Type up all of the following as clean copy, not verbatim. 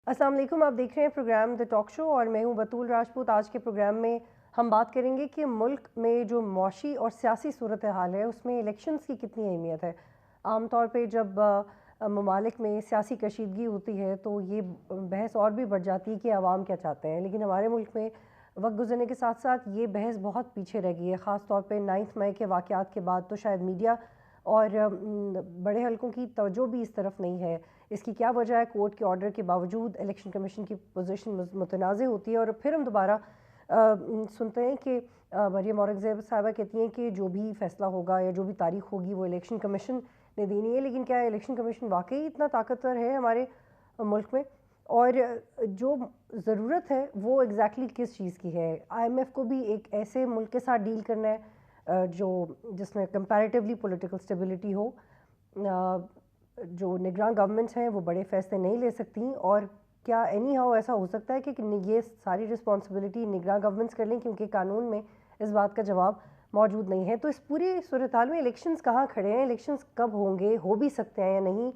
अस्सलाम वालेकुम। आप देख रहे हैं प्रोग्राम द टॉक शो और मैं हूं बतूल राजपूत। आज के प्रोग्राम में हम बात करेंगे कि मुल्क में जो मौशी और सियासी सूरत हाल है उसमें इलेक्शंस की कितनी अहमियत है। आम तौर पे जब ममालिक में सियासी कशीदगी होती है तो ये बहस और भी बढ़ जाती है कि अवाम क्या चाहते हैं, लेकिन हमारे मुल्क में वक्त गुजरने के साथ साथ ये बहस बहुत पीछे रह गई है। ख़ास तौर पे 9 मई के वाक़यात के बाद तो शायद मीडिया और बड़े हलकों की तवज्जो भी इस तरफ नहीं है। इसकी क्या वजह है? कोर्ट के ऑर्डर के बावजूद इलेक्शन कमीशन की पोजीशन मुतनाज़ होती है और फिर हम दोबारा सुनते हैं कि मरियम औरंगज़ेब साहिबा कहती हैं कि जो भी फ़ैसला होगा या जो भी तारीख होगी वो इलेक्शन कमीशन ने देनी है। लेकिन क्या इलेक्शन कमीशन वाकई इतना ताकतवर है हमारे मुल्क में? और जो ज़रूरत है वो एग्जैक्टली किस चीज़ की है? IMF को भी एक ऐसे मुल्क के साथ डील करना है जो जिसमें कंपैरेटिवली पॉलिटिकल स्टेबिलिटी हो। जो निगरान गवर्नमेंट्स हैं वो बड़े फैसले नहीं ले सकती, और क्या एनी हाउ ऐसा हो सकता है कि ये सारी रिस्पॉन्सिबिलिटी निगरान गवर्नमेंट्स कर लें, क्योंकि कानून में इस बात का जवाब मौजूद नहीं है। तो इस पूरी सूरत हाल में इलेक्शंस कहाँ खड़े हैं? इलेक्शंस कब होंगे? हो भी सकते हैं या नहीं?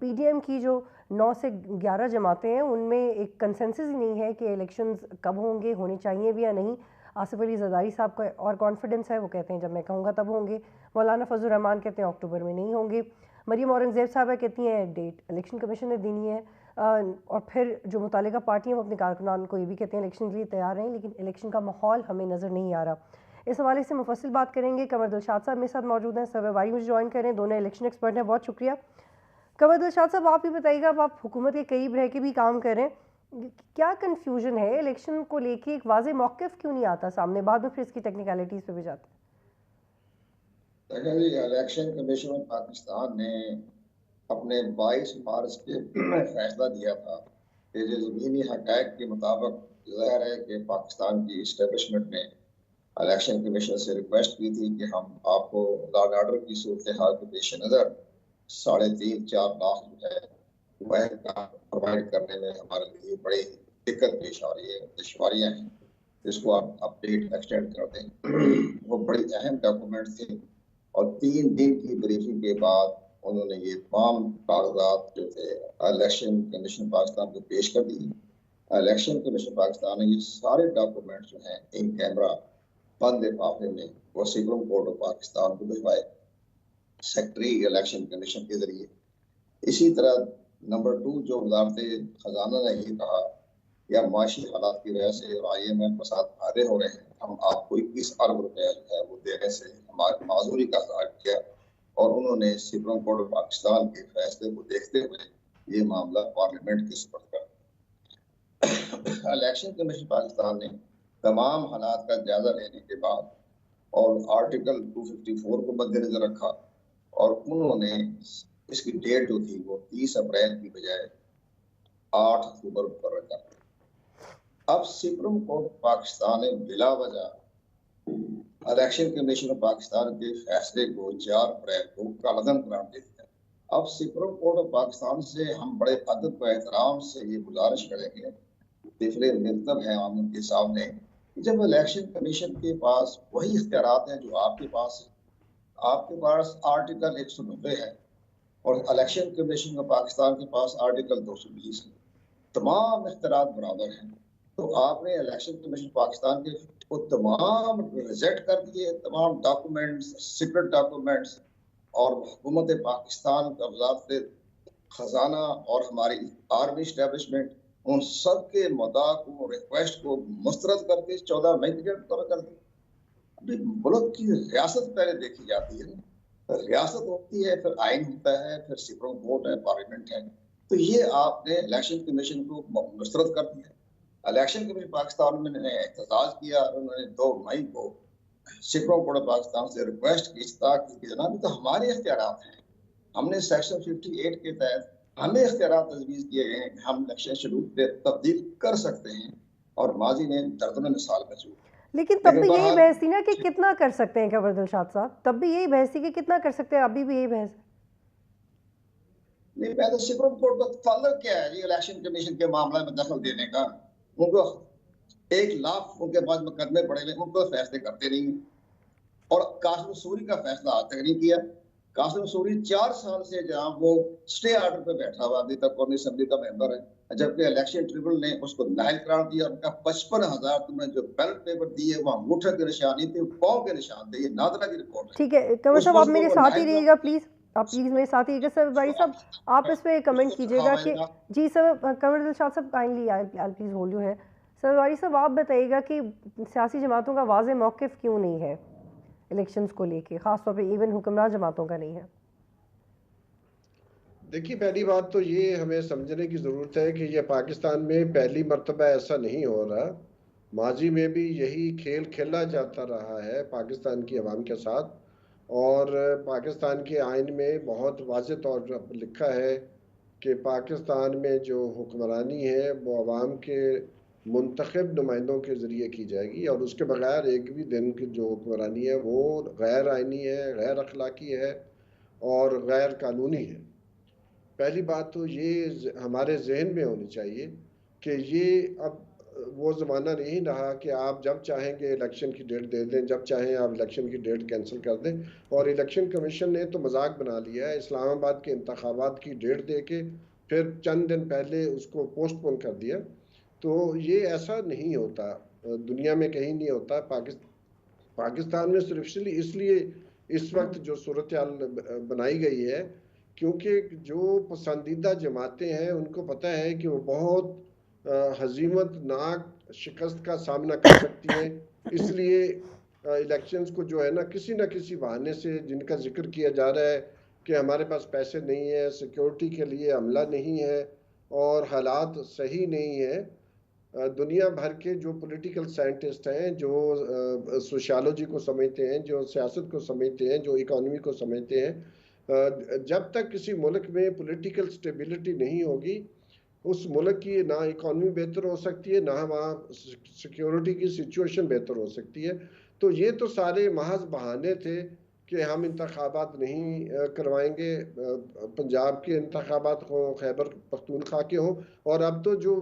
PDM की जो 9 से 11 जमातें हैं उनमें एक कंसेंसस ही नहीं है कि इलेक्शंस कब होंगे, होने चाहिए भी या नहीं। आसिफ अली जरदारी साहब का और कॉन्फिडेंस है, वो कहते हैं जब मैं कहूँगा तब होंगे। मौलाना फजल रहमान कहते हैं अक्टूबर में नहीं होंगे। मरियम औरंगज़ेब साहबा कहती हैं डेट इलेक्शन कमीशन ने देनी है। और फिर जो मुतालिका पार्टियाँ वो अपने कारकुनान को ये भी कहते हैं इलेक्शन के लिए तैयार हैं, लेकिन इलेक्शन का माहौल हमें नज़र नहीं आ रहा। इस हवाले से मुफस्सिल बात करेंगे। कमर दिलशाद साहब मेरे साथ मौजूद हैं, सवेवारी मुझे ज्वाइन करें, दोनों इलेक्शन एक्सपर्ट हैं, बहुत शुक्रिया। कमर दिलशाद साहब, आप ही बताइएगा, अब आप हुकूमत के करीब रह के भी काम कर रहे हैं, क्या कन्फ्यूजन है इलेक्शन को लेके? एक वाज़ेह मौक़िफ़ क्यों नहीं आता सामने? बाद में फिर इसकी टेक्निकलिटीज़ पे भी जाते हैं। देखिए जी, इलेक्शन कमीशन ऑफ पाकिस्तान ने अपने 22 मार्च के फैसला दिया था कि जो ज़मीनी हक़ाइक़ के मुताबिक ज़ाहिर है कि पाकिस्तान की इस्टेब्लिशमेंट ने इलेक्शन कमीशन से रिक्वेस्ट की थी कि हम आपको लॉ एंड ऑर्डर की सूरत हाल के पेश नज़र 3.5-4 लाख जो है वह प्रोवाइड करने में हमारे लिए बड़ी दिक्कत पेश आ रही है, दुश्वारियाँ हैं। इसको आप अपडेट एक्सटेंड कर दें। वो बड़ी अहम डॉक्यूमेंट थे और 3 दिन की ब्रीफिंग के बाद उन्होंने ये तमाम कागजात जो थे इलेक्शन कमीशन पाकिस्तान को पेश कर दी। इलेक्शन कमीशन पाकिस्तान ने ये सारे डॉक्यूमेंट जो हैं इन कैमरा बंद लिफाफे में वो सुप्रीम कोर्ट ऑफ पाकिस्तान को भिजवाए सेक्रेटरी इलेक्शन कमीशन के जरिए। इसी तरह नंबर 2 जो वजारत खजाना ने ये कहा या माशी हालात की वजह से और IMF के साथ फायदे हो रहे हैं, हम आपको 21 अरब रुपया जो है वो देने से हमारी माजूरी का इजहार किया और उन्होंने सुप्रीम कोर्ट ऑफ पाकिस्तान के फैसले को देखते हुए ये मामला पार्लियामेंट के सुपुर्द कर इलेक्शन कमीशन पाकिस्तान ने तमाम हालात का जायजा लेने के बाद और आर्टिकल 254 को मद्देनजर रखा और उन्होंने इसकी डेट जो थी वो 30 अप्रैल की बजाय 8 अक्टूबर पर रखा। अब सुप्रीम कोर्ट पाकिस्तान ने बिला वजह इलेक्शन कमीशन ऑफ पाकिस्तान के फैसले को 4 अप्रैल को कालअदम करार दे दिया। अब सुप्रीम कोर्ट ऑफ पाकिस्तान से हम बड़े अदब व एहतराम से ये गुजारिश करेंगे, तिफले मिर्तब है आम के सामने, जब इलेक्शन कमीशन के पास वही इख्तियारात हैं जो आपके पास है। आपके पास आर्टिकल 190 है और इलेक्शन कमीशन ऑफ पाकिस्तान के पास आर्टिकल 220 है। तमाम इख्तियारात बराबर हैं। तो आपने इलेक्शन कमीशन पाकिस्तान के वो तमाम रिजेक्ट कर दिए, तमाम डॉक्यूमेंट्स, सीक्रेट डॉक्यूमेंट्स, और हुकूमत पाकिस्तान का वजारत खजाना और हमारी आर्मी इस्टेब्लिशमेंट उन सब के मुद्दा को, रिक्वेस्ट को मुस्तरद करके 14 मई की डेट पर कर दी। अभी मुल्क की रियासत पहले देखी जाती है ना, रियासत होती है, फिर आइन होता है, फिर सुप्रीम कोर्ट है, पार्लियामेंट है। तो ये आपने इलेक्शन कमीशन को मुस्तरद कर दिया। इलेक्शन कमीशन पाकिस्तान में ने एहतजाज किया, उन्होंने 2 मई को सुप्रीम कोर्ट ऑफ पाकिस्तान से रिक्वेस्ट की ताकि जनाब तो हमारे इख्तियारात हैं, हमने सेक्शन 58 के तहत हमें इख्तियारात तजवीज़ किए गए हैं कि हम इलेक्शन शेड्यूल पे तब्दील कर सकते हैं और माजी ने दर्जनों मिसाल मौजूद। लेकिन तब भी यही बहस थी ना कि कितना कर सकते हैं कमर दिलशाद साहब, तब भी यही बहस थी कि कितना कर सकते हैं, अभी भी यही बहस है। नहीं, मैं तो सुप्रीम कोर्ट का ताल्लुक क्या है जी इलेक्शन कमीशन के मामले में दखल देने का? उनको 1 लाख उनके पास मुकदमे पड़े हैं, उनको फैसले करते नहीं है और कासूरी का फैसला आज तक नहीं किया। कासिम सूरी 4 साल से जहां वो स्टे ऑर्डर पे बैठा हुआ, अभी तक कौमी असेंबली का मेंबर है, जबकि इलेक्शन ट्रिब्यूनल ने उसको नाअहल करार दिया। उनका 55,000 तुमने जो बैलेट पेपर दिए वहां अंगूठे के निशान नहीं थे, पांव के निशान थे। ये नादरा की रिपोर्ट है। ठीक है कंवर उस साहब, आप मुल्क को मेरे वो साथ ही नाअहल रहिएगा करार, प्लीज़, आप प्लीज़ मेरे साथ ही रहिएगा। सर बारी साहब, आप इस पर कमेंट उसको कीजिएगा कि सिखावाएगा। जी सर, कंवर दिलशाद साहब kindly I please hold you है। सर बारी साहब, आप बताइएगा कि सियासी जमातों का वाज़ेह मौक़िफ़ क्यों नहीं है इलेक्शंस को लेके, ख़ास तौर पे इवन हुक्मरान जमातों का नहीं है? देखिए, पहली बात तो ये हमें समझने की ज़रूरत है कि ये पाकिस्तान में पहली मर्तबा ऐसा नहीं हो रहा। माजी में भी यही खेल खेला जाता रहा है पाकिस्तान की अवाम के साथ, और पाकिस्तान के आइन में बहुत वाज़ेह तौर पर लिखा है कि पाकिस्तान में जो हुक्मरानी है वो अवाम के मुंतखब नुमाइंदों के ज़रिए की जाएगी, और उसके बगैर एक भी दिन की जो हुक्मरानी है वो गैर आइनी है, गैर अखलाकी है और गैर कानूनी है। पहली बात तो ये हमारे जहन में होनी चाहिए कि ये अब वो ज़माना नहीं रहा कि आप जब चाहेंगे इलेक्शन की डेट दे दें, जब चाहें आप इलेक्शन की डेट कैंसिल कर दें। और इलेक्शन कमीशन ने तो मजाक बना लिया है, इस्लामाबाद के इंतखाबात की डेट दे के फिर चंद दिन पहले उसको पोस्टपोन कर दिया। तो ये ऐसा नहीं होता, दुनिया में कहीं नहीं होता। पाकिस्तान में सिर्फ इसलिए इस वक्त जो सूरत हाल बनाई गई है क्योंकि जो पसंदीदा जमातें हैं उनको पता है कि वो बहुत हजीमतनाक शिकस्त का सामना कर सकती हैं। इसलिए इलेक्शंस को जो है ना किसी बहाने से, जिनका जिक्र किया जा रहा है कि हमारे पास पैसे नहीं है, सिक्योरिटी के लिए अमला नहीं है और हालात सही नहीं है, दुनिया भर के जो पॉलिटिकल साइंटिस्ट हैं, जो सोशियोलॉजी को समझते हैं, जो सियासत को समझते हैं, जो इकोनॉमी को समझते हैं, जब तक किसी मुल्क में पॉलिटिकल स्टेबिलिटी नहीं होगी उस मुल्क की ना इकोनॉमी बेहतर हो सकती है, ना वहाँ सिक्योरिटी की सिचुएशन बेहतर हो सकती है। तो ये तो सारे महज बहाने थे कि हम इंतखाबात नहीं करवाएंगे, पंजाब के इंतखाबात हों, खैबर पख्तूनख्वा के हों, और अब तो जो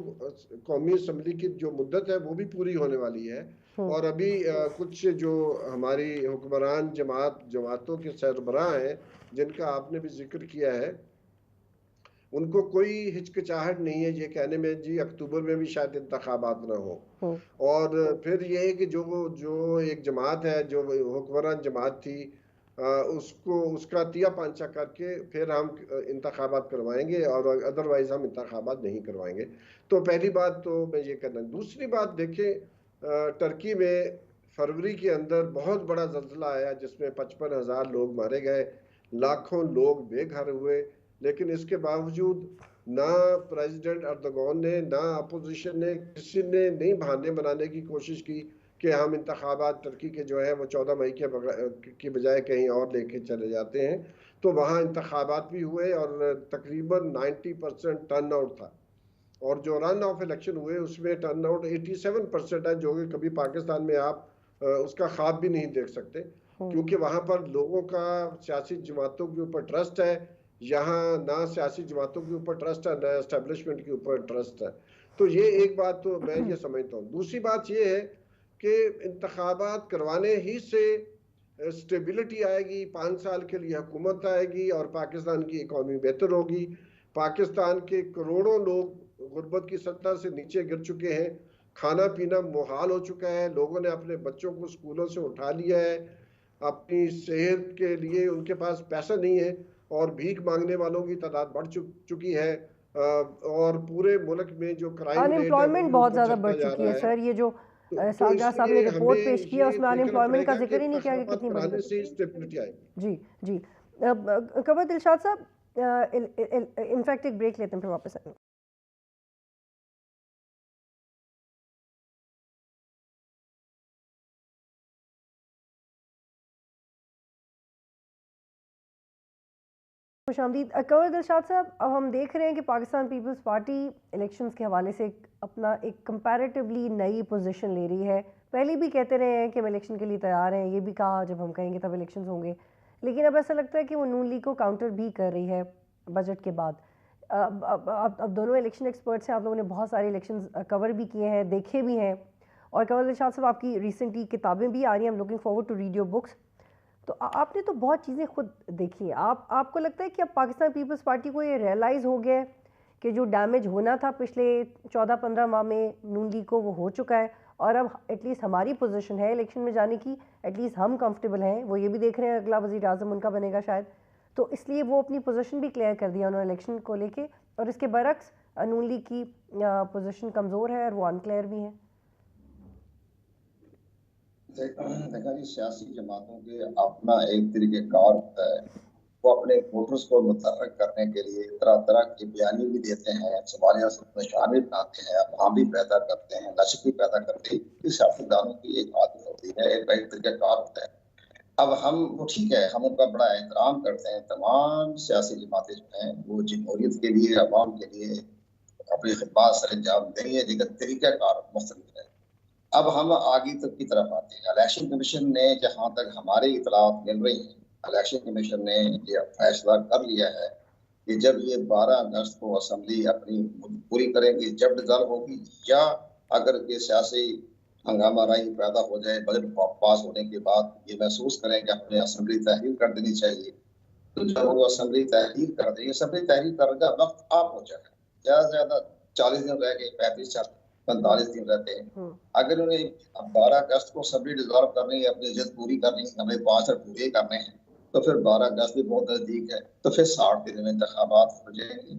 कौमी असम्बली की जो मुद्दत है वो भी पूरी होने वाली है। और अभी कुछ जो हमारी हुक्मरान जमातों के सरबराह हैं जिनका आपने भी जिक्र किया है, उनको कोई हिचकिचाहट नहीं है ये कहने में जी अक्टूबर में भी शायद इंतखाबात ना हो। और फिर ये है कि जो जो एक जमात है जो हुक्मरान जमात थी, उसको उसका तिया पांचा करके फिर हम इंतखाबात करवाएंगे और अदरवाइज हम इंतखाबात नहीं करवाएंगे। तो पहली बात तो मैं ये करना। दूसरी बात देखें, टर्की में फरवरी के अंदर बहुत बड़ा जल्जला आया जिसमें 55,000 लोग मारे गए, लाखों लोग बेघर हुए, लेकिन इसके बावजूद ना प्रेसिडेंट अर्दोगान ने ना अपोजिशन ने किसी ने नहीं बहाने बनाने की कोशिश की कि हम इंतखाबात टर्की के जो है वो 14 मई के बजाय कहीं और लेके चले जाते हैं। तो वहाँ इंतखाबात भी हुए और तकरीबन 90% टर्न आउट था, और जो रन ऑफ इलेक्शन हुए उसमें टर्न आउट 87% है, जो कि कभी पाकिस्तान में आप उसका ख्वाब भी नहीं देख सकते, क्योंकि वहाँ पर लोगों का सियासी जमातों के ऊपर ट्रस्ट है। यहाँ ना सियासी जमातों के ऊपर ट्रस्ट है ना एस्टेब्लिशमेंट के ऊपर ट्रस्ट है। तो ये एक बात तो मैं ये समझता हूँ। दूसरी बात ये है कि इंतखाबात करवाने ही से स्टेबिलिटी आएगी, 5 साल के लिए हुकूमत आएगी और पाकिस्तान की इकॉनमी बेहतर होगी। पाकिस्तान के करोड़ों लोग गुर्बत की सतह से नीचे गिर चुके हैं, खाना पीना मुहाल हो चुका है, लोगों ने अपने बच्चों को स्कूलों से उठा लिया है, अपनी सेहत के लिए उनके पास पैसा नहीं है और भीख मांगने वालों की तादाद बढ़ चुकी है, और पूरे मुल्क में जो क्राइम रेट है वो अनएम्प्लॉयमेंट भी बहुत ऊपर ज़्यादा चलता बढ़ जा चुकी रहा है है। सर। ये जो तो सागरा साहब ने इसलिए रिपोर्ट हमें पेश की है ये उसमें देखना अनएम्प्लॉयमेंट का पड़ेगा जिक्र कि ही नहीं किया कि इंतखाबात कितनी बढ़ी कराने है। से स्टेबिलिटी आएगी। जी जी, कंवर दिलशाद साहब, इनफैक्ट एक ब्रेक लेते हैं फिर वापस आएंगे। खुशामदीद कंवर दिलशाद साहब, अब हम देख रहे हैं कि पाकिस्तान पीपल्स पार्टी इलेक्शंस के हवाले से अपना एक कंपैरेटिवली नई पोजीशन ले रही है। पहले भी कहते रहे हैं कि हम इलेक्शन के लिए तैयार हैं, ये भी कहा जब हम कहेंगे तब इलेक्शंस होंगे, लेकिन अब ऐसा लगता है कि वो नून लीग को काउंटर भी कर रही है बजट के बाद। अब दोनों इलेक्शन एक्सपर्ट्स हैं, आप लोगों ने बहुत सारे इलेक्शन कवर भी किए हैं, देखे भी हैं, और कंवर दिलशाद साहब आपकी रिसेंटली किताबें भी आ रही हैं, I am looking forward to read your books. तो आपने तो बहुत चीज़ें खुद देखी हैं। आपको लगता है कि अब पाकिस्तान पीपल्स पार्टी को ये रियलाइज़ हो गया है कि जो डैमेज होना था पिछले 14-15 माह में नून लीग को, वो हो चुका है, और अब एटलीस्ट हमारी पोजीशन है इलेक्शन में जाने की, एटलीस्ट हम कंफर्टेबल हैं। वो ये भी देख रहे हैं अगला वज़ीर आज़म उनका बनेगा शायद, तो इसलिए वो अपनी पोजीशन भी क्लियर कर दिया उन्होंने इलेक्शन को लेके, और इसके बरक्स नून लीग की पोजीशन कमज़ोर है और वो अनक्लियर भी है। देखा जी, सियासी जमातों के अपना एक तरीके कार होता है। वो अपने वोटर्स को मुतफिक करने के लिए तरह तरह की बयानी भी देते हैं, सवालिया निशान भी बनाते हैं, अफवाह भी पैदा करते हैं, नशक भी पैदा करते हैं। ये सियासतदानों की एक आदत होती है, एक तरीका कार होता है। अब हम वो ठीक है, हम उनका बड़ा एहतराम करते हैं। तमाम सियासी जमातें जो हैं वो जमहूरियत के लिए, अवाम के लिए अपनी खिदमत सर अंजाम दे रही है, लेकिन तरीका कार मुख्तलिफ है। अब हम आगे तक की तरफ आते हैं। इलेक्शन कमीशन ने, जहां तक हमारी इतलात मिल रही है, इलेक्शन कमीशन ने ये फैसला कर लिया है कि जब ये 12 अगस्त को असम्बली अपनी पूरी करेंगी, जब रिजल्ट होगी, या अगर ये सियासी हंगामा राई पैदा हो जाए, बजट पास होने के बाद ये महसूस करें कि अपने असम्बली तहरीर कर देनी चाहिए, तो जब वो असम्बली तहरीर कर देंगे, असम्बली तहरीर करने का वक्त आप हो जाएगा। ज्यादा से ज्यादा 40 दिन रह गए, 45 दिन रहते हैं। अगर उन्हें 12 अगस्त को असम्बली डिजॉल्व करनी है, अपनी जिद पूरी करनी है, हमें 5 साल पूरे करने हैं, तो फिर 12 अगस्त भी बहुत नजदीक है, तो फिर 60 दिन में इंतखाबात हो जाएंगे।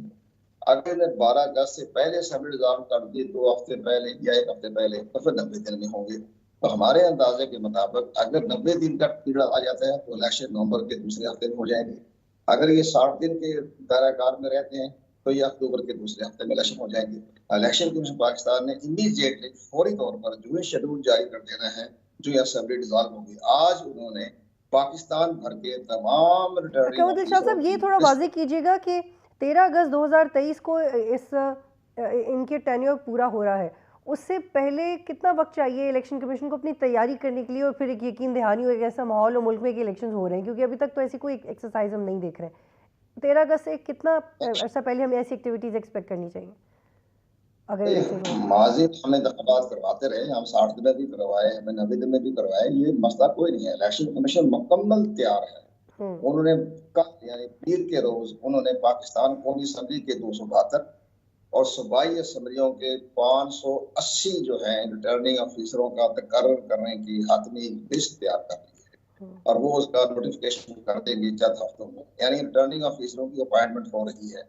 अगर ने 12 अगस्त से पहले असम्बली डिजॉल्व कर दी, 2 हफ्ते पहले या 1 हफ्ते पहले, तो फिर 90 दिन में होंगे। तो हमारे अंदाजे के मुताबिक अगर 90 दिन का पीरियड आ जाता है तो इलेक्शन नवंबर के दूसरे हफ्ते में हो जाएंगे। अगर ये 60 दिन के दायराकार में रहते हैं तो ये अक्टूबर के दूसरे हफ्ते में इलेक्शन हो जाएंगे। इलेक्शन कमीशन पाकिस्तान ने इमीडिएटली फौरी तौर पर जो है शेड्यूल जारी कर देना है, जो ये असेंबली डिसॉल्व होगी। आज उन्होंने पाकिस्तान भर के तमाम रिटर्निंग अच्छा दिलशाद साहब, ये थोड़ा वाज़ेह कीजिएगा कि 13 अगस्त 2023 को इनके टेन्योर पूरा हो रहा है, उससे पहले कितना वक्त चाहिए इलेक्शन कमीशन को अपनी तैयारी करने के लिए, और फिर एक यकीन दहानी हो, एक ऐसा माहौल हो मुल्क में कि इलेक्शन हो रहे हैं? क्योंकि अभी तक तो ऐसी कोई एक्सरसाइज हम नहीं देख रहे हैं। 13 अगस्त से कितना ऐसा पहले हमें ऐसी एक्टिविटीज एक्सपेक्ट करनी चाहिए अगर इलेक्शन माजी हम इंतखाबात करवाते रहे, हम 60 दिन में भी करवाए, हमें 90 दिन में भी करवाए, ये मसला कोई नहीं है। इलेक्शन कमीशन मुकम्मल तैयार है। उन्होंने कल यानी पीर के रोज उन्होंने पाकिस्तान कौमी असम्बली के 272 और सूबाई असम्बलियों के 580 जो है रिटर्निंग ऑफिसरों का तकर्रर करने की हातमी लिस्ट तैयार कर ली है, और वो उसका नोटिफिकेशन कर देंगे चंद हफ्तों में। यानी रिटर्निंग ऑफिसरों की अपॉइंटमेंट हो रही है,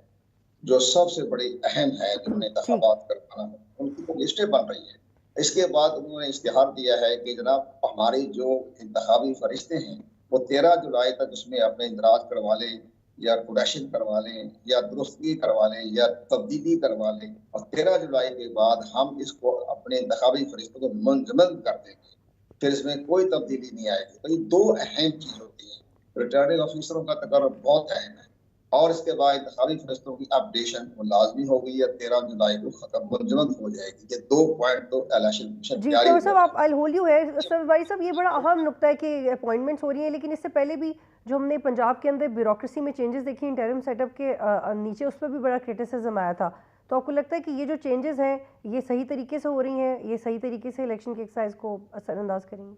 जो सबसे बड़ी अहम है, जिन्होंने इंतखाबात करवाना है, उनकी तो लिस्टें बन रही है। इसके बाद उन्होंने इश्तिहार दिया है कि जनाब हमारी जो इंतखाबी फरिश्ते हैं वो 13 जुलाई तक उसमें अपने इंदराज करवा लें, या कोरेक्शन करवा लें, या दुरुस्तगी करवा लें, या तब्दीली करवा लें, और 13 जुलाई के बाद हम इसको अपने इंतखाबी फरिश्तों को मुंजमद कर देंगे, फिर इसमें कोई तब्दीली नहीं आएगी। तो ये दो अहम चीज होती है। रिटर्निंग ऑफिसरों का तकर्रुर बहुत अहम है, और इसके बाद इंतखाबी फरिश्तों की अपडेशन वो लाजमी हो गई है, 13 जुलाई को खत्म मुंजमद हो जाएगी। ये 2 पॉइंट तो इलेक्शन कमीशन जी जारी साहब, आप आई होल्ड यू है सरवारी साहब, ये बड़ा अहम नुकता है कि अपॉइंटमेंट्स हो रही हैं, लेकिन इससे पहले भी जो हमने पंजाब के अंदर ब्यूरोक्रेसी में चेंजेस देखी इंटरिम सेटअप के नीचे, उस पर भी बड़ा क्रिटिसिज्म आया था। तो आपको लगता है कि ये जो चेंजेस हैं ये सही तरीके से हो रही हैं, ये सही तरीके से इलेक्शन के एक्सरसाइज को असरअंदाज करेंगी?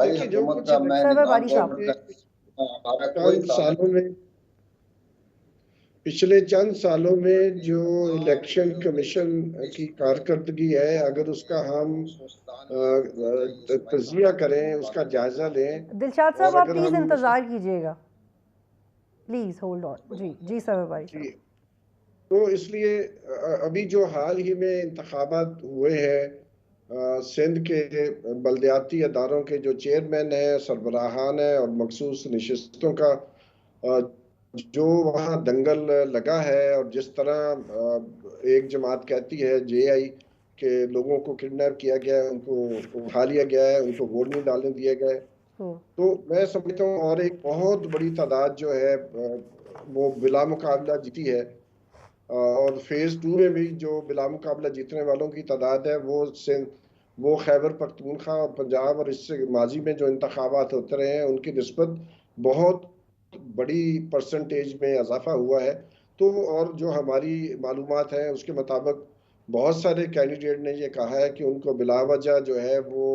देखिए, जो कुछ सालों में, पिछले चंद सालों में जो इलेक्शन कमीशन की कारकर्दगी है, अगर उसका हम तजिया करें, उसका जायजा लें। दिलशाद साहब, आप प्लीज इंतजार कीजिएगा, प्लीज होल्ड ऑन। जी सर भाई। तो इसलिए अभी जो हाल ही में इंतखाबात हुए हैं, सिंध के बल्दियाती अदारों के जो चेयरमैन हैं, सरबराहान हैं, और मखसूस नशिस्तों का जो वहाँ दंगल लगा है, और जिस तरह एक जमात कहती है JI के लोगों को किडनैप किया गया है, उनको उठा लिया गया है, उनको वोट नहीं डालने दिए गए, तो मैं समझता हूँ और एक बहुत बड़ी तादाद जो है वो बिला मुकाबला जीती है, और फेज 2 में भी जो बिला मुकाबला जीतने वालों की तादाद है वो खैबर पख्तूनख्वा और पंजाब, और इससे माजी में जो इंतखाबात होते रहे हैं उनकी निस्बत बहुत बड़ी परसेंटेज में इजाफा हुआ है। तो और जो हमारी मालूमात है उसके मुताबिक बहुत सारे कैंडिडेट ने ये कहा है कि उनको बिला वजह जो है वो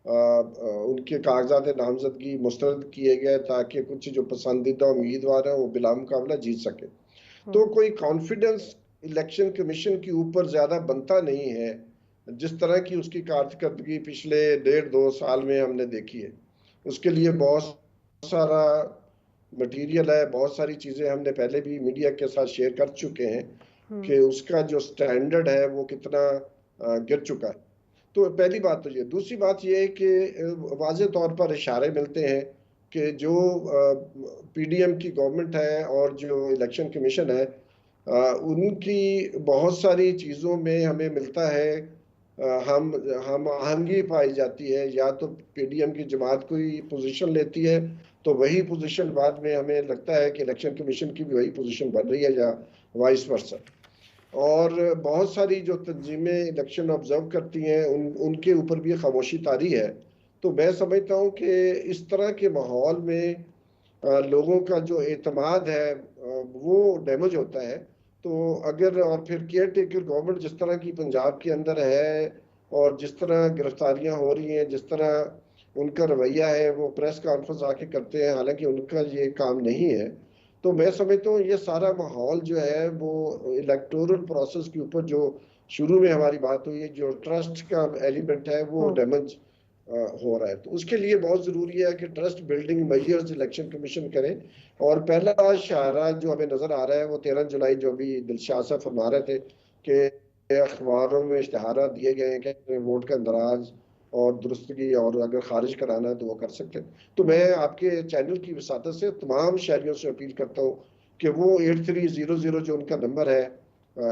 उनके कागजात नामजदगी मुस्तरद किए गए ताकि कुछ जो पसंदीदा उम्मीदवार हैं वो बिलामुकाबला जीत सके। तो कोई कॉन्फिडेंस इलेक्शन कमीशन के ऊपर ज्यादा बनता नहीं है जिस तरह की उसकी कारकर्दगी पिछले 1.5-2 साल में हमने देखी है। उसके लिए बहुत सारा मटेरियल है, बहुत सारी चीजें हमने पहले भी मीडिया के साथ शेयर कर चुके हैं कि उसका जो स्टैंडर्ड है वो कितना गिर चुका है। तो पहली बात तो ये। दूसरी बात ये है कि वाज़े तौर पर इशारे मिलते हैं कि जो पीडीएम की गवर्नमेंट है और जो इलेक्शन कमीशन है उनकी बहुत सारी चीज़ों में हमें मिलता है हम आहंगी पाई जाती है। या तो पीडीएम की जमात कोई पोजीशन लेती है तो वही पोजीशन बाद में हमें लगता है कि इलेक्शन कमीशन की भी वही पोजीशन बन रही है या वाइस वर्सा। और बहुत सारी जो तंजीमें इलेक्शन ऑब्जर्व करती हैं उनके ऊपर भी खामोशी तारी है। तो मैं समझता हूँ कि इस तरह के माहौल में लोगों का जो एतमाद है वो डैमेज होता है। तो अगर और फिर केयर टेकर गवर्नमेंट जिस तरह की पंजाब के अंदर है और जिस तरह गिरफ्तारियां हो रही हैं, जिस तरह उनका रवैया है, वो प्रेस कॉन्फ्रेंस आके करते हैं हालांकि उनका ये काम नहीं है। तो मैं समझता हूँ ये सारा माहौल जो है वो इलेक्टोरल प्रोसेस के ऊपर जो शुरू में हमारी बात हुई है, जो ट्रस्ट का एलिमेंट है वो डैमेज हो रहा है। तो उसके लिए बहुत जरूरी है कि trust building measures election commission करे। और पहला इशारा जो हमें नजर आ रहा है वो 13 जुलाई जो भी दिलशाद साहब फरमा रहे थे कि अखबारों में इश्तहार दिए गए हैं कि वोट का इंदराज और दुरुस्तगी और अगर खारिज कराना है तो वो कर सकते हैं। तो मैं आपके चैनल की वसातत से तमाम शहरियों से अपील करता हूँ कि वो 8300 जो उनका नंबर है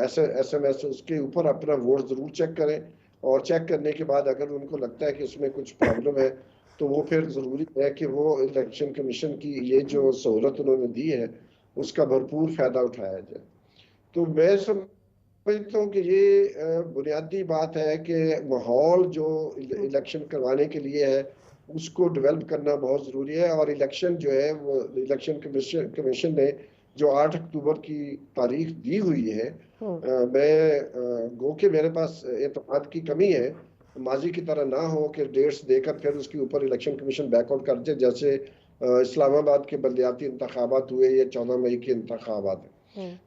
SMS उसके ऊपर अपना वोट जरूर चेक करें। और चेक करने के बाद अगर उनको लगता है कि उसमें कुछ प्रॉब्लम है तो वो फिर जरूरी है कि वो इलेक्शन कमीशन की ये जो सहूलत उन्होंने दी है उसका भरपूर फायदा उठाया जाए। तो मैं समझता हूँ कि ये बुनियादी बात है कि माहौल जो इलेक्शन करवाने के लिए है उसको डेवलप करना बहुत ज़रूरी है। और इलेक्शन जो है वो इलेक्शन कमीशन ने जो 8 अक्टूबर की तारीख दी हुई है मैं गो के मेरे पास एतमाद की कमी है, माजी की तरह ना हो कि डेट्स देकर फिर उसके ऊपर इलेक्शन कमीशन बैकआउट कर दे। जैसे इस्लामाबाद के बल्दियाती इंतखाबात हुए या 14 मई के इंतखाबात।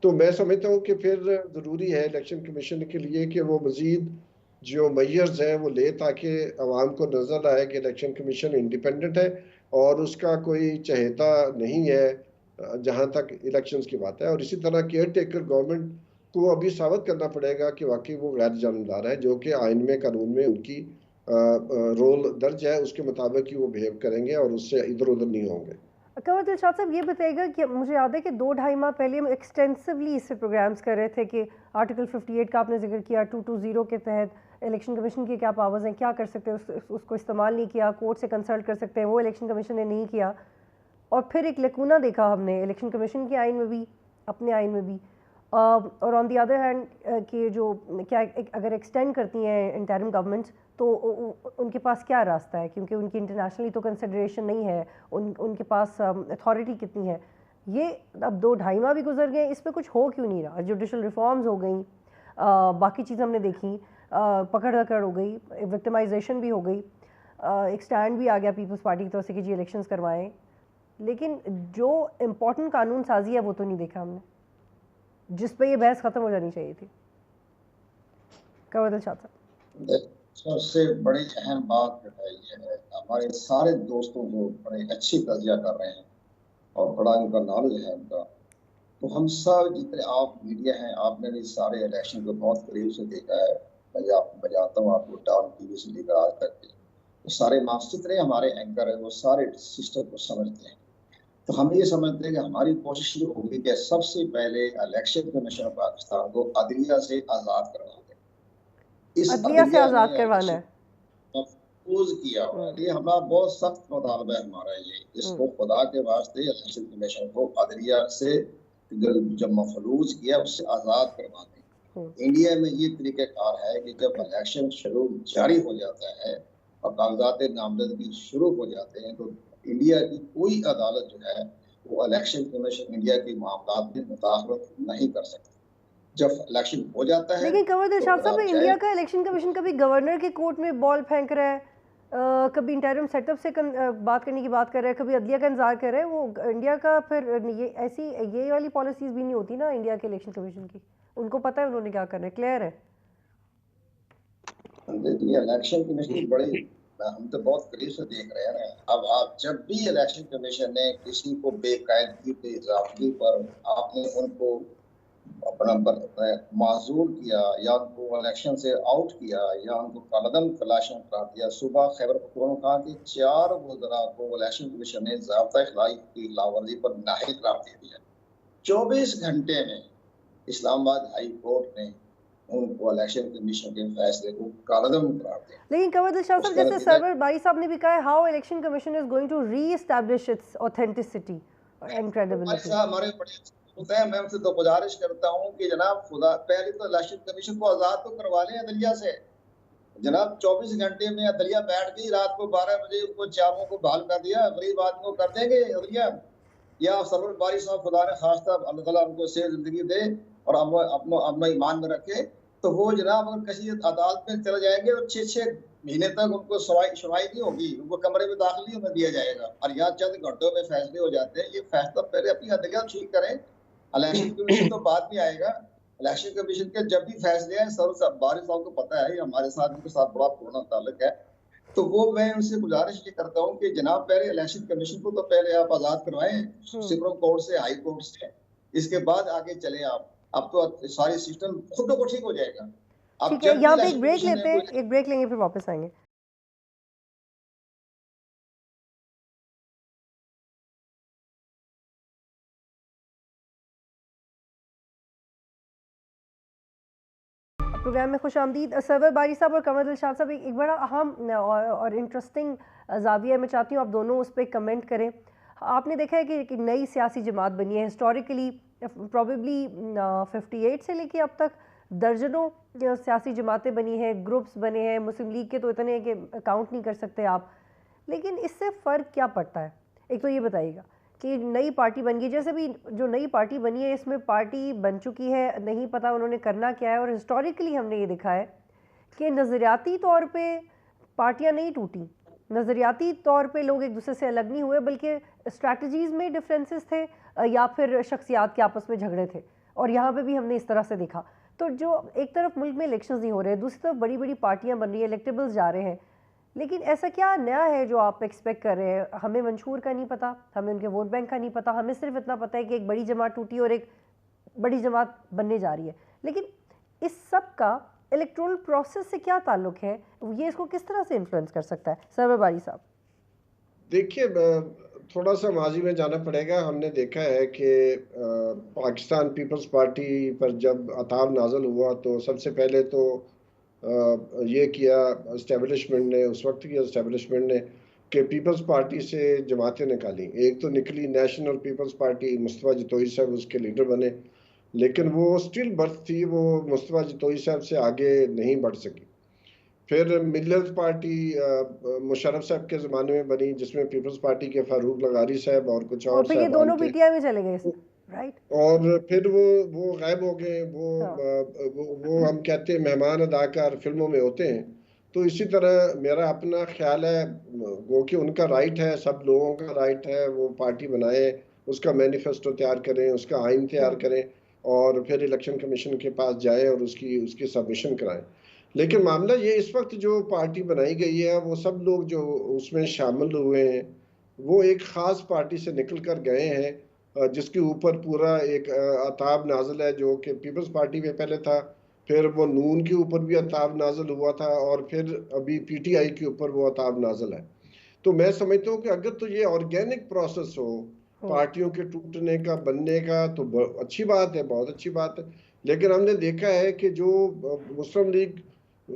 तो मैं समझता हूँ कि फिर ज़रूरी है इलेक्शन कमीशन के लिए कि वो मज़ीद जो मेजर्स हैं वो ले ताकि आवाम को नज़र आए कि इलेक्शन कमीशन इंडिपेंडेंट है और उसका कोई चहेता नहीं है जहाँ तक इलेक्शंस की बात है। और इसी तरह केयर टेकर गवर्नमेंट को अभी साबित करना पड़ेगा कि वाकई वो गैर जानबदार है, जो कि आइन में कानून में उनकी रोल दर्ज है, उसके मुताबिक ही वो बिहेव करेंगे और उससे इधर उधर नहीं होंगे। कंवर दिलशाद साहब ये बताइएगा कि मुझे याद है कि 2-2.5 माह पहले हम एक्सटेंसिवली इससे प्रोग्राम्स कर रहे थे कि आर्टिकल 58 का आपने जिक्र किया, 220 के तहत इलेक्शन कमीशन की क्या पावर्स हैं, क्या कर सकते हैं, उसको इस्तेमाल नहीं किया, कोर्ट से कंसल्ट कर सकते हैं, वो इलेक्शन कमीशन ने नहीं किया। और फिर एक लकूना देखा हमने इलेक्शन कमीशन के आइन में भी, अपने आइन में भी। और ऑन दी अदर हैंड कि जो क्या अगर एक्सटेंड करती हैं इंटरिम गवर्नमेंट्स तो उनके पास क्या रास्ता है, क्योंकि उनकी इंटरनेशनली तो कंसिडरेशन नहीं है, उनके पास अथॉरिटी कितनी है। ये अब 2-2.5 माह भी गुजर गए, इस पर कुछ हो क्यों नहीं रहा? जुडिशल रिफॉर्म्स हो गई, बाकी चीज़ें हमने देखी, पकड़ धकड़ हो गई, विक्टिमाइजेशन भी हो गई, एक स्टैंड भी आ गया पीपल्स पार्टी की तरफ से कि जी इलेक्शंस करवाएं, लेकिन जो इम्पोर्टेंट कानून साजी है वो तो नहीं देखा हमने, जिस पे ये बहस खत्म हो जानी चाहिए थी। कंवर दिलशाद साहब, सबसे बड़ी अहम बात जो है ये है, हमारे सारे दोस्तों को बड़े अच्छी तजिया कर रहे हैं और बड़ा उनका नॉलेज है उनका। तो हम सब जितने आप मीडिया हैं, आपने भी सारे इलेक्शन को बहुत करीब से देखा है। मैं बजाता हूँ आपको टाउन टीवी से लेकर आज तक के, तो सारे मास्टर जितने हमारे एंकर हैं वो सारे सिस्टम को समझते हैं। तो हम ये समझते हैं कि हमारी कोशिश शुरू होगी कि सबसे पहले इलेक्शन कमीशन पाकिस्तान को अदलिया से आज़ाद करवा दें। इस अदलिया से आज़ाद ने करवाना है, महफूज किया हुआ है, ये हमारा बहुत सख्त मुतालबा है हमारा। ये इसको खुदा के वास्ते इलेक्शन कमीशन को अदलिया से जब मफलूज किया उससे आज़ाद करवा दें। इंडिया में ये तरीक़ाकार है कि जब इलेक्शन शुरू जारी हो जाता है और कागजात नामजदगी शुरू हो जाते हैं तो इंडिया की कोई अदालत जो है वो इलेक्शन कमीशन इंडिया के मामलात में मुदाखलत नहीं कर सकती। जब इलेक्शन हो जाता है, लेकिन कंवर दिलशाद साहब, तो इंडिया का इलेक्शन कमीशन कभी गवर्नर के कोर्ट में बॉल फेंक रहा है, कभी इंटरिम सेटअप से बात करने की बात कर रहे हैं, कभी अदलिया का इंतजार कर रहे हैं। वो इंडिया का फिर ये वाली पॉलिसीज भी नहीं होती ना इंडिया के इलेक्शन कमीशन की। उनको पता है उन्होंने क्या करना है, क्लियर है। देखिए इलेक्शन कमीशन बड़ी, हम तो बहुत करीब से देख रहे हैं ना। अब आप जब भी इलेक्शन कमीशन ने किसी को बेकायदगी पे इजाफगी पर आपने उनको अपना माजूर किया या उनको इलेक्शन से आउट किया या उनको कलदम तलाशन करा दिया। सुबह खैबर पख्तूनख्वा ने कहा कि 4 वज़रा को इलेक्शन कमीशन ने ज़ाब्ता खिलाफ की लावर्जी पर नाहिल करार दे दिया। 24 घंटे में इस्लामाबाद हाई कोर्ट ने उनको इलेक्शन कमीशन के फैसले को कालदम करार दिया। लेकिन कंवर दिलशाद साहब, जैसे सरवर बारी साहब ने भी कहा है, how election commission is going to reestablish its authenticity and credibility. हमारे बड़े होते हैं, मैं उनसे तो गुजारिश करता हूं कि जनाब खुदा पहले तो इलेक्शन कमीशन को आजाद तो करवा लें अदलिया से। जनाब 24 घंटे में अदलिया बैठ गई, रात को 12 बजे उनको चारों को बहाल कर दिया, गरीब आदमी को कर देंगे अदलिया। या सरवर बारी साहब खुदा ने खास्ता अल्लाह ताला उनको सेहत जिंदगी दे और अपना ईमान में रखे, तो वो जनाब अगर किसी अदालत में चले जाएंगे और 6-6 महीने तक उनको सुनवाई नहीं होगी, उनको कमरे में दाखिल नहीं होने दिया जाएगा और यहाँ चंद घंटों में फैसले हो जाते हैं। ये फैसला पहले अपनी अदलिया ठीक करें, इलेक्शन कमीशन तो बाद में आएगा। इलेक्शन कमीशन के जब भी फैसले हैं, सर बारी साहब को पता है, हमारे साथ उनके साथ बड़ा पुराना ताल्लुक है, तो वो मैं उनसे गुजारिश ये करता हूँ कि जनाब पहले इलेक्शन कमीशन को तो पहले आप आजाद करवाएं सुप्रीम कोर्ट से, हाई कोर्ट से, इसके बाद आगे चले आप। अब तो सारी सिस्टम खुद को ठीक हो जाएगा। ठीक है, यहाँ पे एक ब्रेक लेते हैं, एक ब्रेक लेंगे फिर वापस आएंगे। प्रोग्राम में खुश आमदीद सरवर बारी साहब और कंवर दिलशाद साहब। एक बड़ा अहम और इंटरेस्टिंग जाविया मैं चाहती हूँ आप दोनों उस पर कमेंट करें। आपने देखा है कि एक नई सियासी जमात बनी है, हिस्टोरिकली प्रॉबेबली 58 से लेके अब तक दर्जनों सियासी जमातें बनी हैं, ग्रुप्स बने हैं। मुस्लिम लीग के तो इतने हैं कि काउंट नहीं कर सकते आप। लेकिन इससे फ़र्क क्या पड़ता है, एक तो ये बताइएगा कि नई पार्टी बन गई। जैसे भी जो नई पार्टी बनी है, इसमें पार्टी बन चुकी है, नहीं पता उन्होंने करना क्या है। और हिस्टोरिकली हमने ये देखा है कि नज़रियाती तौर पे पार्टियां नहीं टूटी, नज़रियाती तौर पे लोग एक दूसरे से अलग नहीं हुए, बल्कि स्ट्रैटेजीज़ में डिफरेंसेस थे या फिर शख्सियात के आपस में झगड़े थे। और यहाँ पे भी हमने इस तरह से देखा। तो जो एक तरफ मुल्क में इलेक्शंस नहीं हो रहे, दूसरी तरफ बड़ी बड़ी पार्टियाँ बन रही हैं, इलेक्टेबल्स जा रहे हैं। लेकिन ऐसा क्या नया है जो आप एक्सपेक्ट कर रहे हैं? हमें मंशूर का नहीं पता, हमें उनके वोट बैंक का नहीं पता, हमें सिर्फ इतना पता है कि एक बड़ी जमात टूटी और एक बड़ी जमात बनने जा रही है। लेकिन इस सब का इलेक्टोरल प्रोसेस से क्या ताल्लुक है? ये इसको किस तरह से इन्फ्लुएंस कर सकता है? सरवर बारी साहब। देखिए, थोड़ा सा माजी में जाना पड़ेगा। हमने देखा है कि पाकिस्तान पीपल्स पार्टी पर जब अताब नाजल हुआ तो सबसे पहले तो ये किया इस्टेब्लिशमेंट ने, उस वक्त की इस्टेब्लिशमेंट ने, कि पीपल्स पार्टी से जमातें निकाली। एक तो निकली नेशनल पीपल्स पार्टी, मुस्तफा जतोई साहब उसके लीडर बने, लेकिन वो स्टिल बर्थ थी, वो मुस्तफा जतोई साहब से आगे नहीं बढ़ सकी। फिर मिल्लत पार्टी मुशर्रफ साहब के ज़माने में बनी, जिसमें पीपल्स पार्टी के फारूक लगारी साहब और कुछ और फिर ये दोनों पीटीआई में चले गए, राइट? और फिर वो गायब हो गए। वो हम कहते हैं मेहमान अदाकार फिल्मों में होते हैं। तो इसी तरह मेरा अपना ख्याल है, वो कि उनका राइट है, सब लोगों का राइट है, वो पार्टी बनाए, उसका मैनिफेस्टो तैयार करें, उसका आइन तैयार करें और फिर इलेक्शन कमीशन के पास जाए और उसकी सबमिशन कराएं। लेकिन मामला ये, इस वक्त जो पार्टी बनाई गई है, वो सब लोग जो उसमें शामिल हुए हैं वो एक ख़ास पार्टी से निकल कर गए हैं, जिसके ऊपर पूरा एक अताब नाजल है, जो कि पीपल्स पार्टी में पहले था, फिर वो नून के ऊपर भी अताब नाजल हुआ था और फिर अभी पीटीआई के ऊपर वो अताब नाजल है। तो मैं समझता हूँ कि अगर तो ये ऑर्गेनिक प्रोसेस हो पार्टियों के टूटने का, बनने का, तो अच्छी बात है, बहुत अच्छी बात है। लेकिन हमने देखा है कि जो मुस्लिम लीग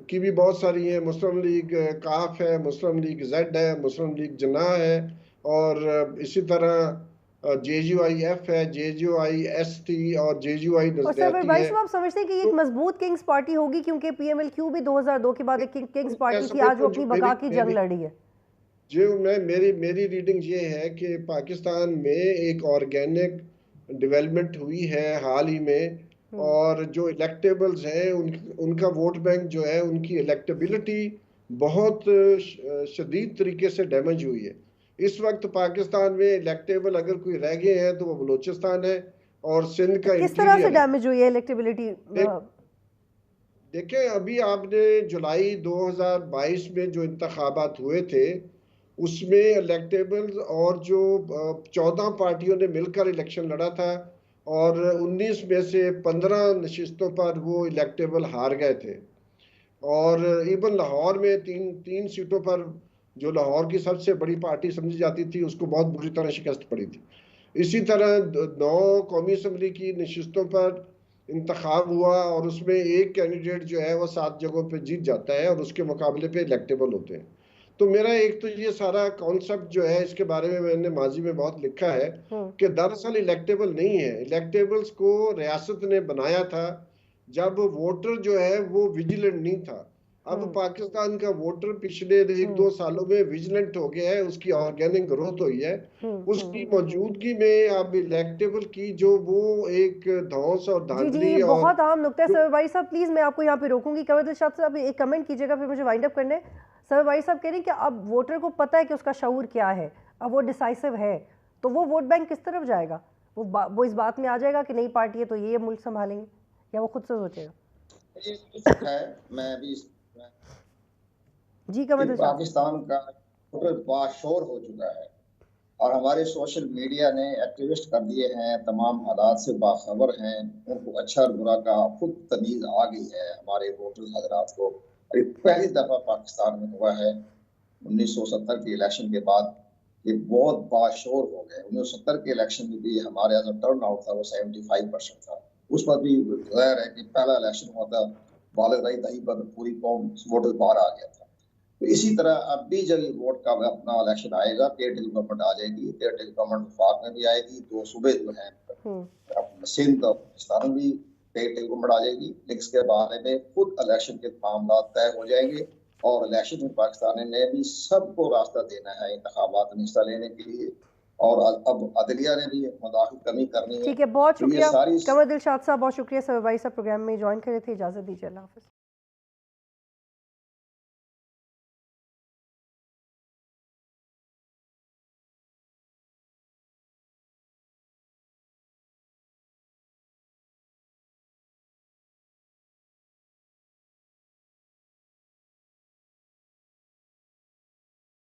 की भी बहुत सारी है, मुस्लिम लीग काफ है, मुस्लिम लीग जेड है, मुस्लिम लीग जना है, और इसी तरह JUIF है, JUIST और JUI नजरियाती है। आप समझते हैं कि ये एक मजबूत किंग्स पार्टी होगी? क्योंकि PMLQ भी 2002 के बाद एक किंग्स पार्टी थी, आज वो अपनी बका की जंग लड़ी है। जो मेरी रीडिंग ये है कि पाकिस्तान में एक ऑर्गेनिक डेवलपमेंट हुई है हाल ही में, और जो इलेक्टेबल्स हैं उनका वोट बैंक जो है, उनकी इलेक्टेबिलिटी बहुत शदीद तरीके से डैमेज हुई है। इस वक्त पाकिस्तान में इलेक्टेबल अगर कोई रह गए हैं तो वो बलूचिस्तान है और सिंध का किस तरह से इंटीरियर है। डैमेज हुई है इलेक्टेबिलिटी? देखिए, अभी आपने जुलाई 2022 में जो इंतखाबात हुए थे उसमें इलेक्टेबल्स और जो 14 पार्टियों ने मिलकर इलेक्शन लड़ा था और 19 में से 15 नशिस्तों पर वो इलेक्टेबल हार गए थे। और इवन लाहौर में तीन तीन सीटों पर जो लाहौर की सबसे बड़ी पार्टी समझी जाती थी उसको बहुत बुरी तरह शिकस्त पड़ी थी। इसी तरह 9 कौमी असम्बली की नशिस्तों पर इंतखाब हुआ और उसमें एक कैंडिडेट जो है वो 7 जगहों पे जीत जाता है और उसके मुकाबले पे इलेक्टेबल होते हैं। तो मेरा एक तो ये सारा कॉन्सेप्ट जो है इसके बारे में मैंने माजी में बहुत लिखा है कि दरअसल इलेक्टेबल नहीं है। इलेक्टेबल्स को रियासत ने बनाया था जब वोटर जो है वो विजिलेंट नहीं था। अब पाकिस्तान का वोटर पिछले 1-2 सालों में विजिलेंट हो गया है, उसकी ऑर्गेनिक ग्रोथ हुई है। उसकी मौजूदगी में अब इलेक्टेबल की जो वो एक धौंस और जी जी, धांधली ये और बहुत अहम नुक्ता है सर भाई साहब। प्लीज मैं आपको यहाँ पे रोकूंगी। कमर दिलशाद साहब एक कमेंट कीजिएगा, फिर मुझे वाइंड अप करने। सर भाई साहब कह रहे हैं कि अब वोटर को पता है कि उसका शऊर क्या है, अब वो डिसाइसिव है, तो वो वोट बैंक किस तरफ जाएगा? वो इस बात में आ जाएगा कि नई पार्टी है तो ये मुल्क संभालेंगे, या वो खुद से सोचेगा? ये है, मैं भी जी कमर दिलशाद। पाकिस्तान का वोटर बाशोर हो चुका है और हमारे सोशल मीडिया ने एक्टिविस्ट कर दिए हैं, तमाम हालात से बाखबर हैं, उनको अच्छा और बुरा का खुद तमीज आ गई है हमारे वोटर्स हजरात को। अभी पहली दफा पाकिस्तान में हुआ है 1970 के इलेक्शन के बाद ये बहुत बाशोर हो गए। 1970 के इलेक्शन में भी हमारे यहाँ जो टर्न आउट था वो 75% था। उस पर भी जाहिर है कि पहला इलेक्शन हुआ था, बालग रही दही पर पूरी कौम वोटर बाहर आ गया था। तो इसी तरह अब भी जब ये वोट का अपना इलेक्शन आएगा, केयर गवर्नमेंट आ जाएगी, केयर गवर्नमेंट वफाक में भी आएगी, 2 सूबे जो हैं सिंध और पाकिस्तान में भी केयर गवर्नमेंट आ जाएगी। लेकिन इसके बारे में खुद इलेक्शन के मामला तय हो जाएंगे और इलेक्शन में पाकिस्तान ने भी सबको रास्ता देना है इंतखाबात में हिस्सा लेने के लिए और अब अदलिया ने भी मुदाखिल कमी करनी है। ठीक है, बहुत तो ये शुक्रिया सारी कमर दिलशाद साहब, बहुत शुक्रिया। सर भाई साहब प्रोग्राम में ज्वाइन करे थे। इजाजत दीजिए, अल्लाह हाफिज।